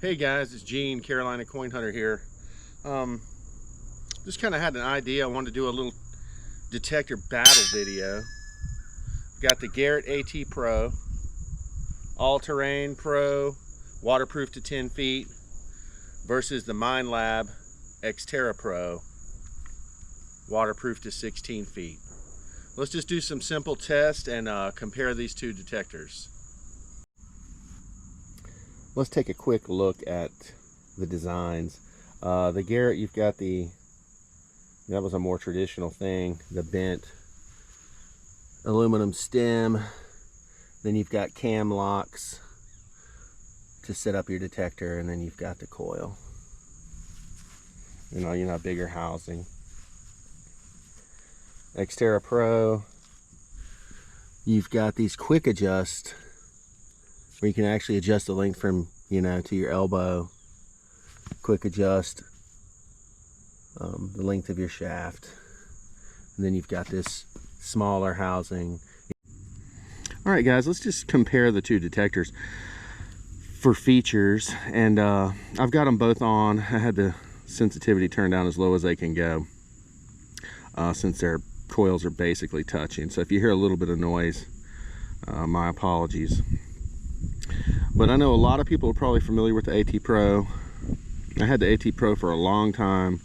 Hey guys, it's Gene, Carolina Coin Hunter here. Just kind of had an idea. I wanted to do a little detector battle video. Got the Garrett AT Pro, all-terrain Pro, waterproof to 10 feet, versus the Minelab X-terra Pro, waterproof to 16 feet. Let's just do some simple tests and compare these two detectors. Let's take a quick look at the designs. The Garrett, you've got that was a more traditional thing, the bent aluminum stem. Then you've got cam locks to set up your detector, and then you've got the coil. Bigger housing. X-terra Pro, you've got these quick adjust where you can actually adjust the length from to your elbow. Quick adjust the length of your shaft, and then you've got this smaller housing. All right guys, let's just compare the two detectors for features, and I've got them both on. I had the sensitivity turned down as low as they can go, since their coils are basically touching. So if you hear a little bit of noise, my apologies. But I know a lot of people are probably familiar with the AT Pro. I had the AT Pro for a long time.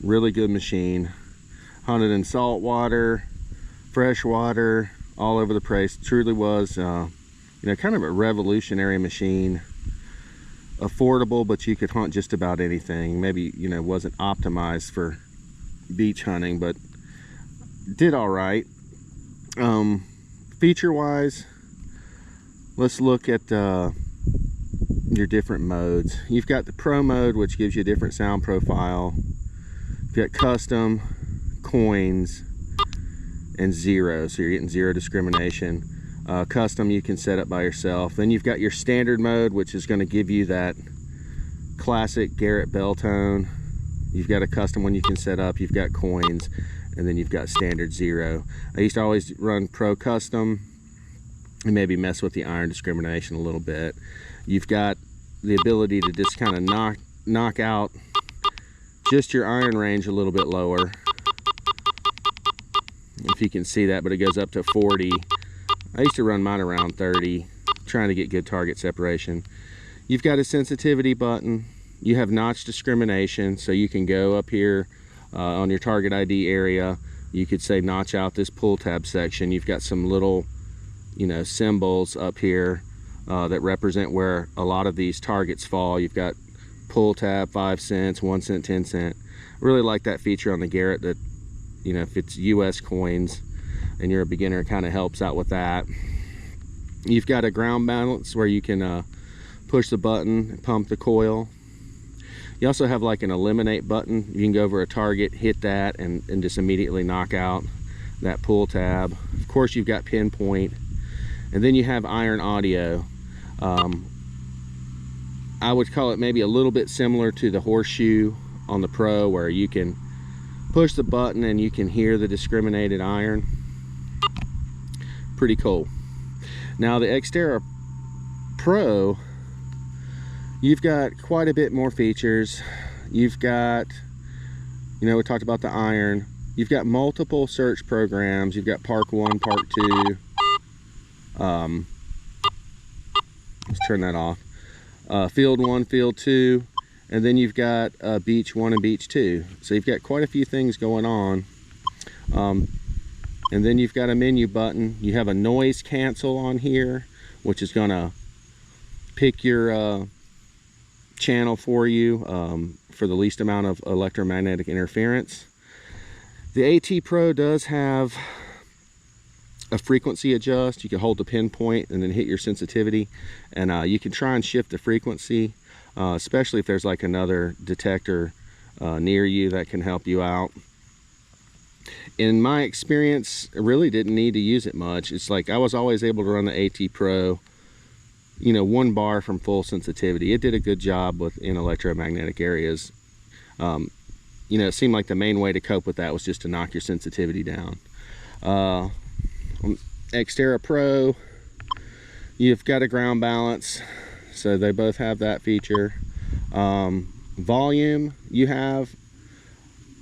Really good machine. Hunted in salt water, fresh water, all over the place. Truly was, kind of a revolutionary machine. Affordable, but you could hunt just about anything. Maybe, wasn't optimized for beach hunting, but did all right. Feature-wise, let's look at your different modes. You've got the Pro mode, which gives you a different sound profile. You've got custom, coins, and zero, so you're getting zero discrimination. Custom you can set up by yourself. Then you've got your standard mode, which is going to give you that classic Garrett bell tone. You've got a custom one you can set up. You've got coins, and then you've got standard zero. I used to always run Pro custom and maybe mess with the iron discrimination a little bit. You've got the ability to just kind of knock out just your iron range a little bit lower, if you can see that, but it goes up to 40. I used to run mine around 30, trying to get good target separation. You've got a sensitivity button. You have notch discrimination, so you can go up here on your target ID area. You could say notch out this pull tab section. You've got some little symbols up here that represent where a lot of these targets fall. You've got pull tab, 5 cents, 1 cent, 10 cent. Really like that feature on the Garrett, that if it's US coins and you're a beginner, it kind of helps out with that. You've got a ground balance where you can push the button and pump the coil. You also have like an eliminate button. You can go over a target, hit that, and just immediately knock out that pull tab. Of course, you've got pinpoint, and then you have iron audio. I would call it maybe a little bit similar to the horseshoe on the Pro, where you can push the button and you can hear the discriminated iron. Pretty cool. Now the X-terra Pro, you've got quite a bit more features. You've got, we talked about the iron. You've got multiple search programs. You've got Park 1, Park 2. Let's turn that off. Field 1, Field 2, and then you've got Beach 1 and Beach 2. So you've got quite a few things going on. And then you've got a menu button. You have a noise cancel on here, which is going to pick your channel for you for the least amount of electromagnetic interference. The AT Pro does have a frequency adjust. You can hold the pinpoint and then hit your sensitivity, and you can try and shift the frequency, especially if there's like another detector near you that can help you out. In my experience, I really didn't need to use it much. It's like I was always able to run the AT Pro 1 bar from full sensitivity. It did a good job in electromagnetic areas. It seemed like the main way to cope with that was just to knock your sensitivity down. X-terra Pro, you've got a ground balance, so they both have that feature. Volume you have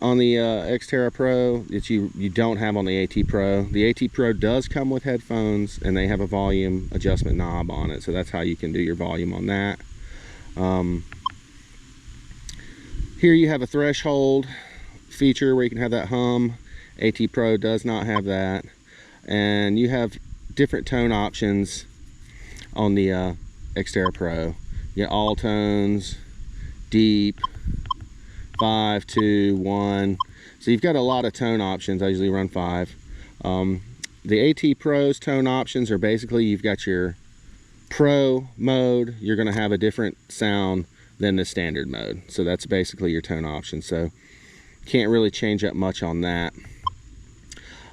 on the X-terra Pro that you don't have on the AT Pro. The AT Pro does come with headphones, and they have a volume adjustment knob on it, so that's how you can do your volume on that. Here you have a threshold feature where you can have that hum. AT Pro does not have that. And you have different tone options on the X-terra Pro. You got all tones, deep, 5, 2, 1. So you've got a lot of tone options. I usually run 5. The AT Pro's tone options are basically, you've got your Pro mode, you're going to have a different sound than the standard mode. So that's basically your tone option. So can't really change up much on that.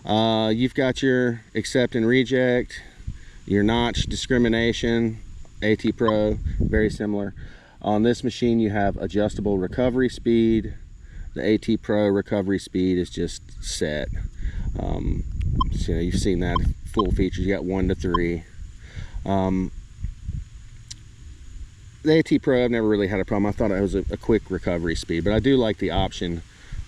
You've got your accept and reject, your notch discrimination. AT Pro, very similar. On this machine you have adjustable recovery speed. The AT Pro recovery speed is just set. So you've seen that full features. You got 1 to 3. The AT Pro, I've never really had a problem. I thought it was a quick recovery speed, but I do like the option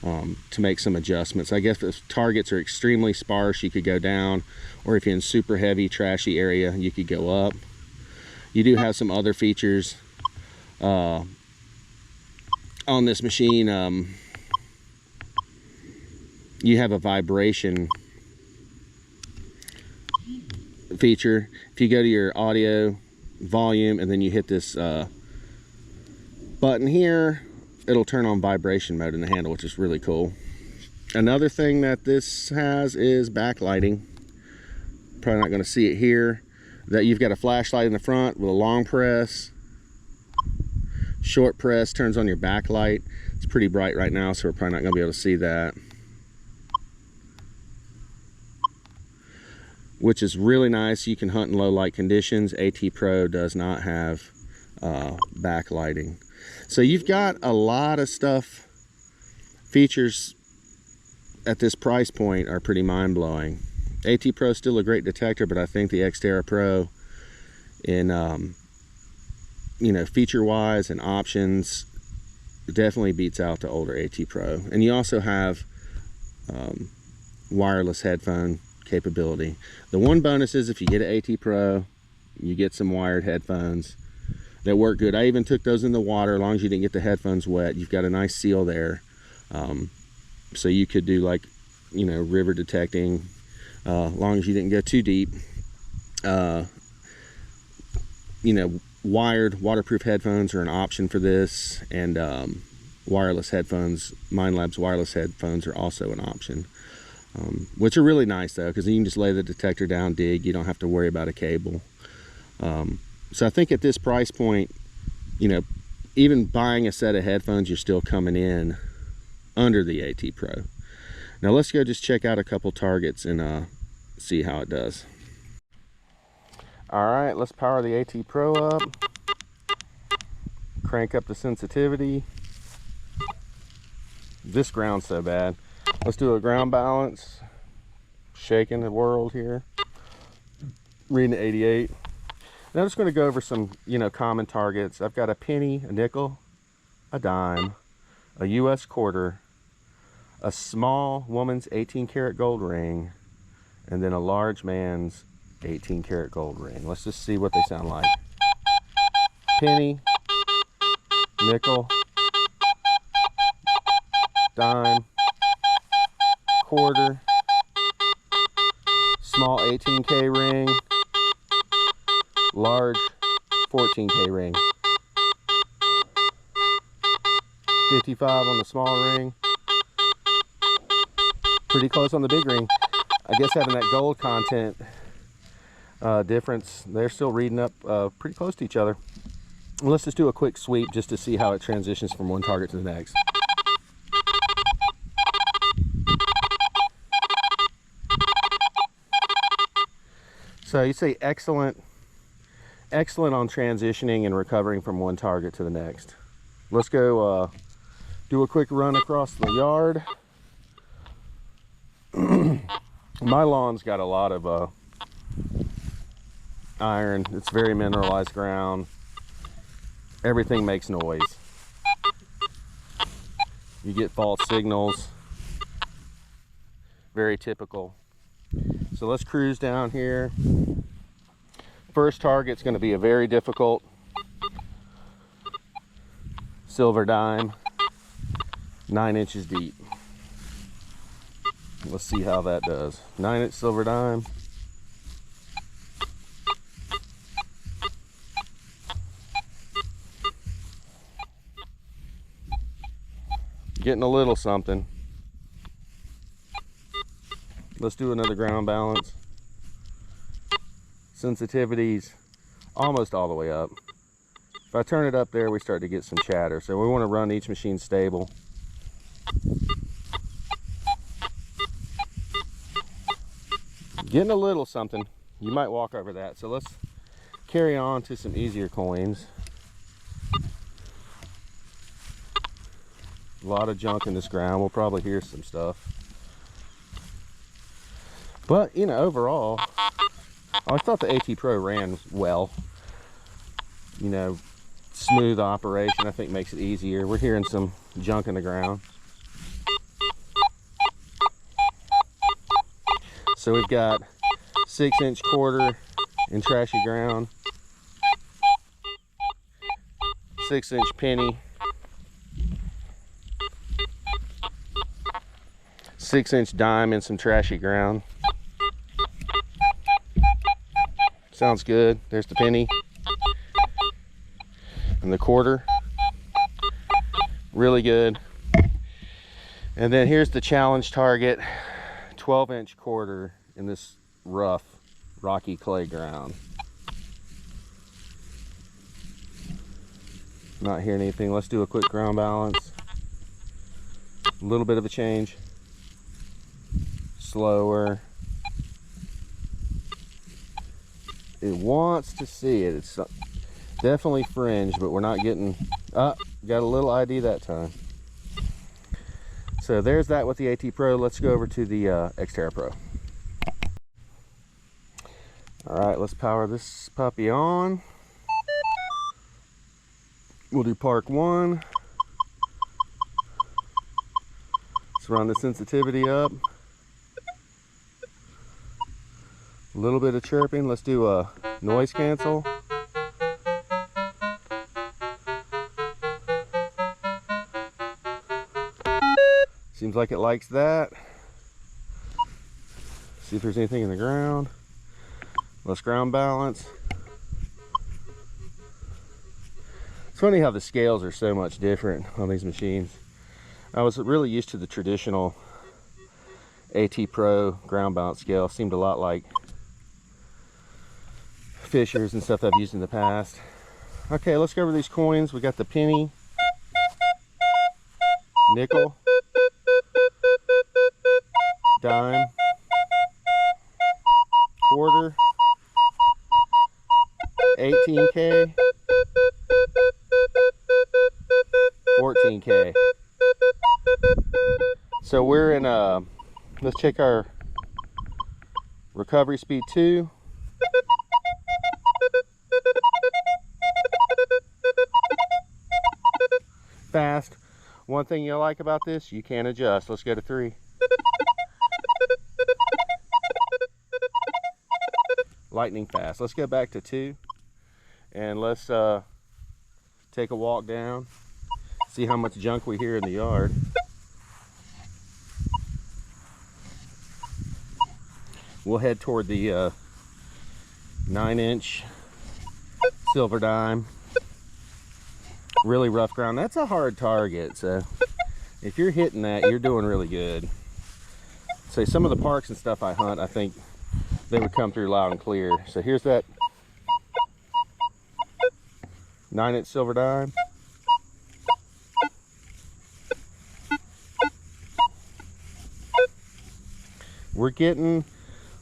to make some adjustments. I guess if targets are extremely sparse, you could go down, or if you're in super heavy, trashy area, you could go up. You do have some other features on this machine. You have a vibration feature. If you go to your audio volume and then you hit this button here, it'll turn on vibration mode in the handle, which is really cool. Another thing that this has is backlighting. Probably not going to see it here. That you've got a flashlight in the front with a long press. Short press turns on your backlight. It's pretty bright right now, so we're probably not going to be able to see that. Which is really nice. You can hunt in low light conditions. AT Pro does not have backlighting. So you've got a lot of stuff. Features at this price point are pretty mind-blowing. AT Pro is still a great detector, but I think the X-terra Pro in you know, feature-wise and options definitely beats out the older AT Pro. And you also have wireless headphone capability. The one bonus is if you get an AT Pro, you get some wired headphones that work good. I even took those in the water. As long as you didn't get the headphones wet, you've got a nice seal there. So you could do, like, you know, river detecting, as long as you didn't go too deep. You know, wired waterproof headphones are an option for this, and wireless headphones, Minelab's wireless headphones are also an option, which are really nice though, because you can just lay the detector down, dig, you don't have to worry about a cable. So I think at this price point, you know, even buying a set of headphones, you're still coming in under the AT Pro. Now let's go just check out a couple targets and see how it does. All right, let's power the AT Pro up. Crank up the sensitivity. This ground's so bad. Let's do a ground balance. Shaking the world here. Reading 88. Now I'm just going to go over some, you know, common targets. I've got a penny, a nickel, a dime, a US quarter, a small woman's 18 karat gold ring, and then a large man's 18 karat gold ring. Let's just see what they sound like. Penny, nickel, dime, quarter, small 18K ring, large 14K ring. 55 on the small ring. Pretty close on the big ring. I guess having that gold content difference, they're still reading up pretty close to each other. Let's just do a quick sweep just to see how it transitions from one target to the next. So you say excellent on transitioning and recovering from one target to the next. Let's go do a quick run across the yard. My lawn's got a lot of iron. It's very mineralized ground. everything makes noise. You get false signals. Very typical. So let's cruise down here. First target's going to be a very difficult silver dime, 9 inches deep. Let's see how that does. 9-inch silver dime. Getting a little something. Let's do another ground balance. Sensitivity's almost all the way up. If I turn it up there, we start to get some chatter. So we want to run each machine stable. Getting a little something. You might walk over that. So let's carry on to some easier coins. A lot of junk in this ground. We'll probably hear some stuff. But, you know, overall, I thought the AT Pro ran well. You know, smooth operation, I think makes it easier. We're hearing some junk in the ground. So we've got 6-inch quarter in trashy ground, 6-inch penny, 6-inch dime in some trashy ground. Sounds good. There's the penny and the quarter. Really good. And then here's the challenge target, 12-inch quarter in this rough, rocky clay ground. Not hearing anything. Let's do a quick ground balance. A little bit of a change. Slower. It wants to see it. It's definitely fringe, but we're not getting up. Got a little ID that time. So there's that with the AT Pro. Let's go over to the X-terra Pro. All right, let's power this puppy on. We'll do park 1. Let's run the sensitivity up. A little bit of chirping. Let's do a noise cancel. Seems like it likes that. See if there's anything in the ground. Let's ground balance. It's funny how the scales are so much different on these machines. I was really used to the traditional AT Pro ground balance scale. Seemed a lot like Fishers and stuff I've used in the past. Okay, let's go over these coins. We got the penny, nickel, dime, quarter, 18K, 14K. So we're in let's check our recovery speed 2. Fast. One thing you like about this, you can adjust. Let's go to 3. Lightning fast. Let's go back to 2 and let's take a walk down, see how much junk we hear in the yard. We'll head toward the 9-inch silver dime. Really rough ground. That's a hard target, so if you're hitting that, you're doing really good. So some of the parks and stuff I hunt, I think they would come through loud and clear. So here's that 9-inch silver dime. We're getting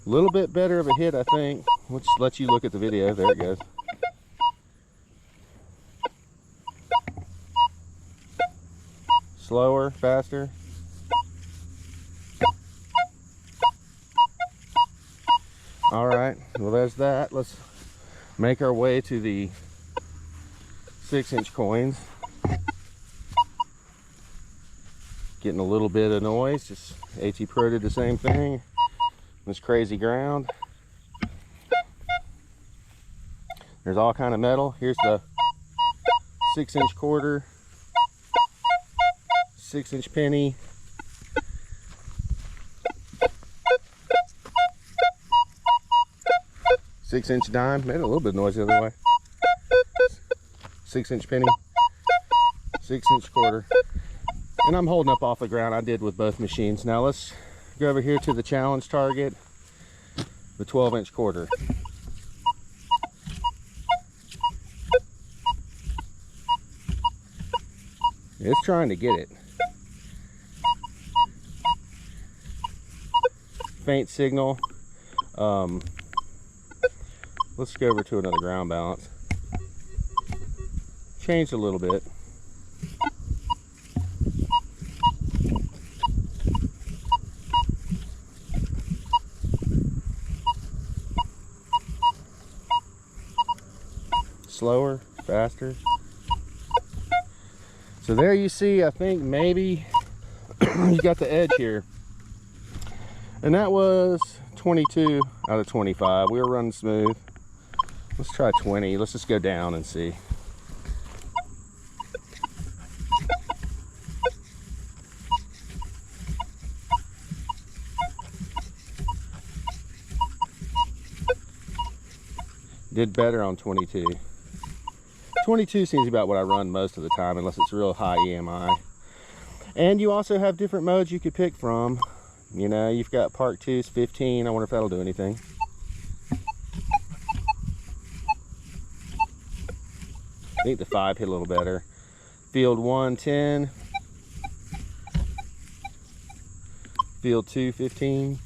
a little bit better of a hit, I think. Let's let you look at the video. There it goes. Slower, faster. All right, well there's that. Let's make our way to the 6-inch coins. Getting a little bit of noise, just AT Pro did the same thing. This crazy ground. There's all kind of metal. Here's the 6-inch quarter, 6-inch penny, six-inch dime. Made a little bit of noise the other way. 6-inch penny, 6-inch quarter. And I'm holding up off the ground. I did with both machines. Now let's go over here to the challenge target, the 12-inch quarter. It's trying to get it. Faint signal. Let's go over to another ground balance. Changed a little bit. Slower, faster. So there you see, I think maybe you got the edge here. And that was 22 out of 25. We were running smooth. Let's try 20. Let's just go down and see. Did better on 22. 22 seems about what I run most of the time, unless it's real high EMI. And you also have different modes you could pick from. You know, you've got Park 2's 15. I wonder if that'll do anything. I think the 5 hit a little better. Field 1, 10. Field 2, 15.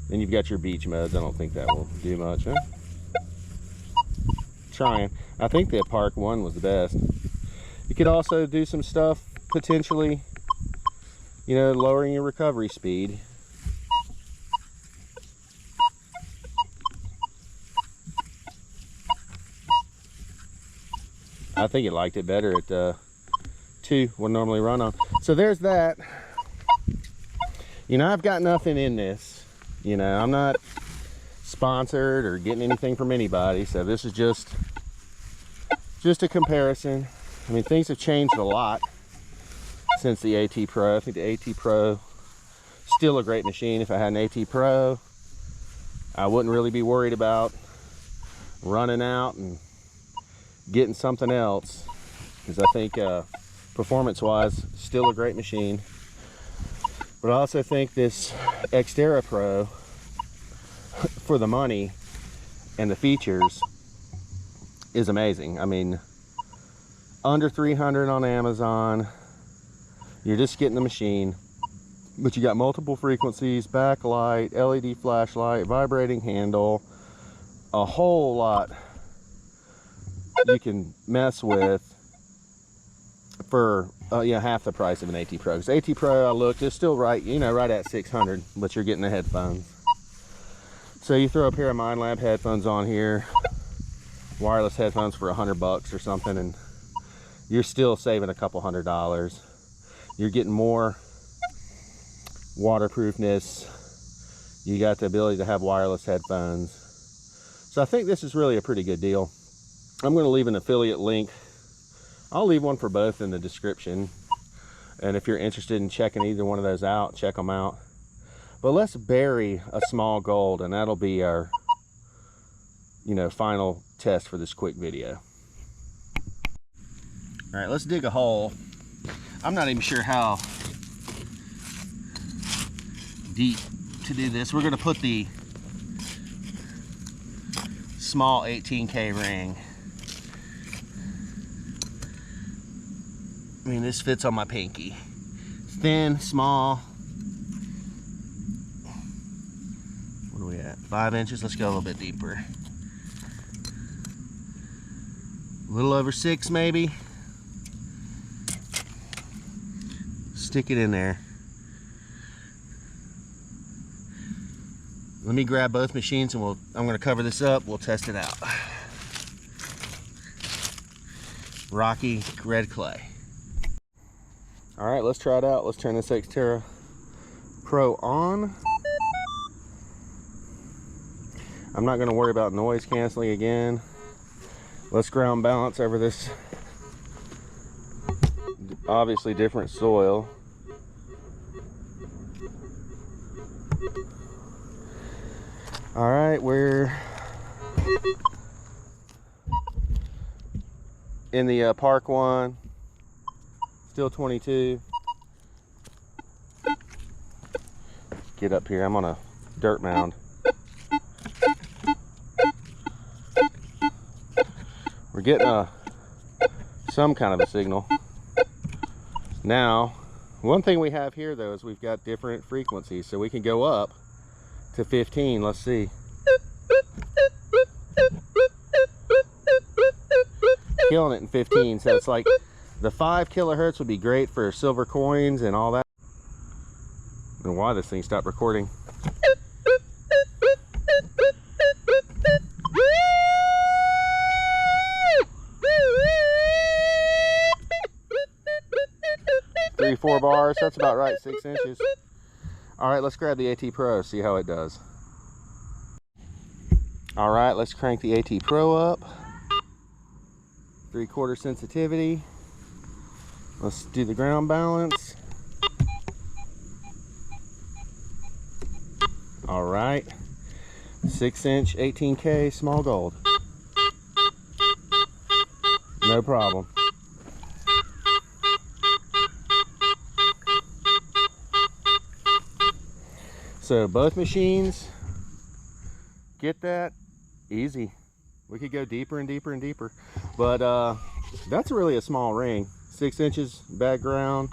Then you've got your beach modes. I don't think that will do much, huh? Trying. I think the Park 1 was the best. You could also do some stuff potentially, you know, lowering your recovery speed. I think it liked it better at 2, would normally run on. So there's that. You know, I've got nothing in this. You know, I'm not sponsored or getting anything from anybody, so this is just a comparison. I mean, things have changed a lot since the AT Pro. I think the AT Pro still a great machine. If I had an AT Pro, I wouldn't really be worried about running out and getting something else, because I think performance wise still a great machine. But I also think this X-terra Pro, for the money and the features, is amazing. I mean, under 300 on Amazon. You're just getting the machine, but you got multiple frequencies, backlight, LED flashlight, vibrating handle, a whole lot you can mess with for you know, half the price of an AT Pro. Because AT Pro, I looked, is still right, you know, right at 600, but you're getting the headphones. So you throw a pair of Minelab headphones on here, wireless headphones for $100 or something, and you're still saving a couple $100. You're getting more waterproofness. You got the ability to have wireless headphones. So I think this is really a pretty good deal. I'm going to leave an affiliate link. I'll leave one for both in the description. And if you're interested in checking either one of those out, check them out. But let's bury a small gold, and that'll be our, you know, final test for this quick video. All right, let's dig a hole. I'm not even sure how deep to do this. We're going to put the small 18K ring. I mean, this fits on my pinky. Thin, small. What are we at? 5 inches. Let's go a little bit deeper. A little over 6 maybe. Stick it in there. Let me grab both machines and I'm going to cover this up. We'll test it out. rocky red clay. All right, let's try it out. Let's turn this X-terra Pro on. I'm not going to worry about noise canceling again. Let's ground balance over this obviously different soil. All right, we're in the park one, still 22. Get up here, I'm on a dirt mound. We're getting some kind of a signal. Now, one thing we have here though is we've got different frequencies, so we can go up to 15. Let's see. Killing it in 15, so it's like the 5 kilohertz would be great for silver coins and all that. I don't know why this thing stopped recording. Three, 4 bars, that's about right, 6 inches. All right, let's grab the AT Pro, see how it does. All right, let's crank the AT Pro up. 3/4 sensitivity. Let's do the ground balance. All right, 6-inch 18K small gold. No problem. So both machines get that easy. We could go deeper and deeper and deeper, but that's really a small ring. 6 inches background.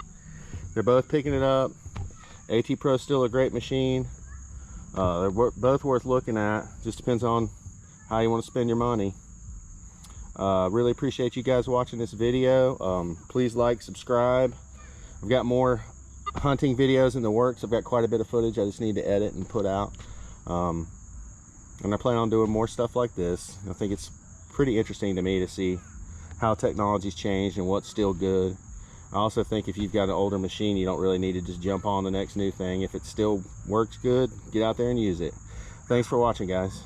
They're both picking it up. AT Pro's still a great machine. They're both worth looking at. Just depends on how you want to spend your money. Really appreciate you guys watching this video. Please like, subscribe. I've got more hunting videos in the works. I've got quite a bit of footage I just need to edit and put out. And I plan on doing more stuff like this. I think it's pretty interesting to me to see how technology's changed and what's still good. I also think if you've got an older machine, you don't really need to just jump on the next new thing. If it still works good, get out there and use it. Thanks for watching, guys.